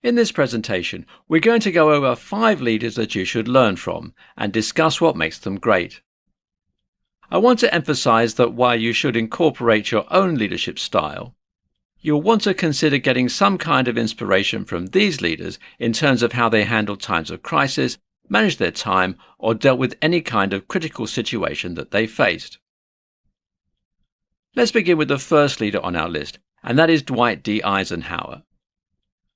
In this presentation, we're going to go over 5 leaders that you should learn from and discuss what makes them great. I want to emphasize that while you should incorporate your own leadership style, you'll want to consider getting some kind of inspiration from these leaders in terms of how they handled times of crisis, managed their time, or dealt with any kind of critical situation that they faced. Let's begin with the first leader on our list, and that is Dwight D. Eisenhower.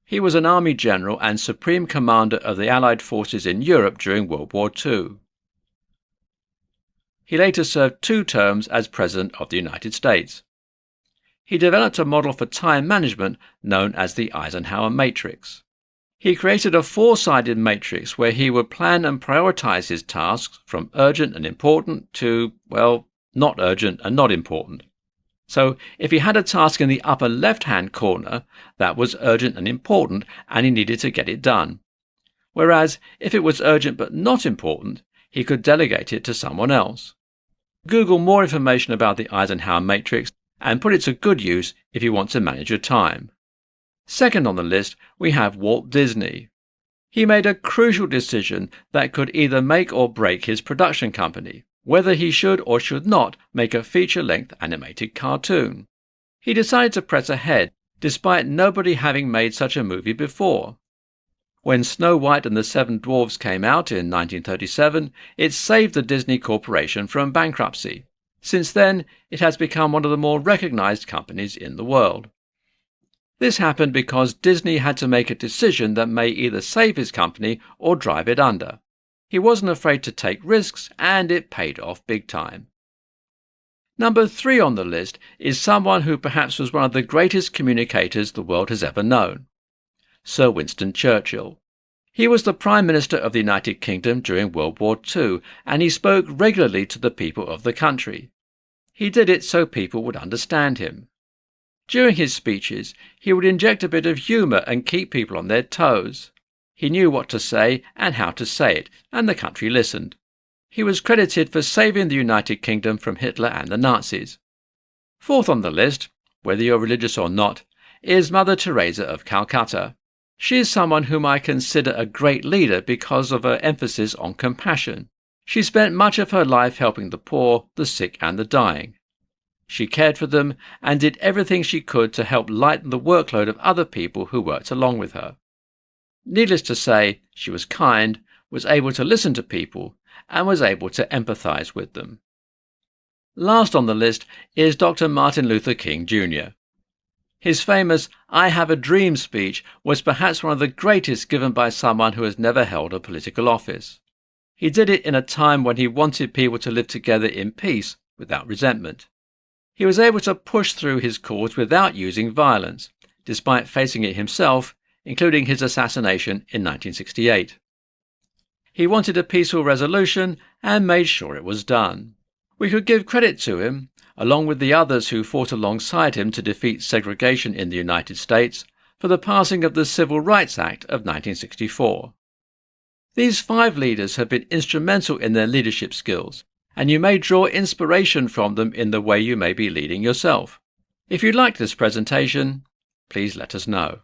He was an army general and supreme commander of the Allied forces in Europe during World War II. He later served 2 terms as President of the United States. He developed a model for time management known as the Eisenhower Matrix. He created a 4-sided matrix where he would plan and prioritize his tasks from urgent and important to, well, not urgent and not important. So if he had a task in the upper left-hand corner, that was urgent and important and he needed to get it done. Whereas if it was urgent but not important, he could delegate it to someone else. Google more information about the Eisenhower Matrix and put it to good use if you want to manage your time. Second on the list, we have Walt Disney. He made a crucial decision that could either make or break his production company, whether he should or should not make a feature-length animated cartoon. He decided to press ahead, despite nobody having made such a movie before. When Snow White and the 7 Dwarfs came out in 1937, it saved the Disney Corporation from bankruptcy. Since then, it has become one of the more recognized companies in the world. This happened because Disney had to make a decision that may either save his company or drive it under. He wasn't afraid to take risks, and it paid off big time. Number 3 on the list is someone who perhaps was one of the greatest communicators the world has ever known. Sir Winston Churchill. He was the Prime Minister of the United Kingdom during World War II, and he spoke regularly to the people of the country. He did it so people would understand him. During his speeches, he would inject a bit of humour and keep people on their toes. He knew what to say and how to say it, and the country listened. He was credited for saving the United Kingdom from Hitler and the Nazis. 4th on the list, whether you're religious or not, is Mother Teresa of Calcutta. She is someone whom I consider a great leader because of her emphasis on compassion. She spent much of her life helping the poor, the sick and the dying. She cared for them and did everything she could to help lighten the workload of other people who worked along with her. Needless to say, she was kind, was able to listen to people, and was able to empathize with them. Last on the list is Dr. Martin Luther King Jr. His famous "I Have a Dream" speech was perhaps one of the greatest given by someone who has never held a political office. He did it in a time when he wanted people to live together in peace without resentment. He was able to push through his cause without using violence, despite facing it himself, including his assassination in 1968. He wanted a peaceful resolution and made sure it was done. We could give credit to him, along with the others who fought alongside him to defeat segregation in the United States, for the passing of the Civil Rights Act of 1964. These 5 leaders have been instrumental in their leadership skills, and you may draw inspiration from them in the way you may be leading yourself. If you liked this presentation, please let us know.